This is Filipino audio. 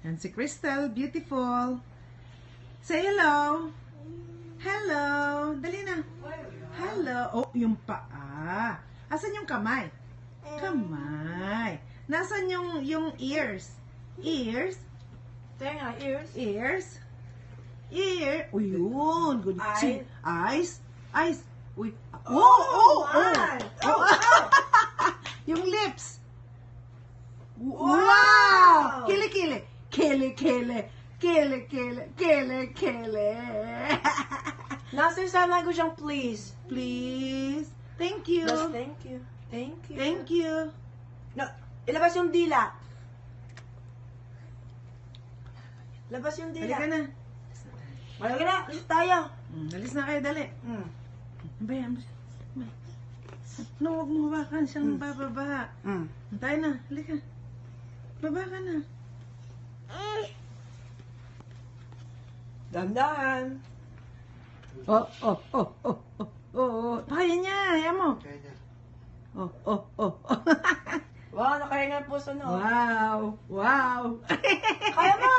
Yan si Crystal, beautiful. Say hello. Hello. Dali na. Hello. Oh, yung paa. Asan yung kamay? Kamay. Nasaan yung ears? Ears? Tenga, ears. Ears? Ear. Oh, yun. Good. Eyes. Eyes. Eyes. Uy. my. Yung lips. Wow! Kili-kili. Kili-kili. Kili-kili. Kili-kili. Nasa sign language ang please. Please. Thank you. Just thank you. Thank you. Thank you. No, ilabas yung dila. Labas yung dila. Halika na. Malaki na, alis tayo. Alis na kayo, dali. Bayan mo siya. No, huwag mo hawakan siyang bababa. Tayo na, halika. Baba ka na. Dandan. Oh. Kaya niya, ayaw mo. Oh. Wow, nakahinga ang puso no. Wow. Kaya mo!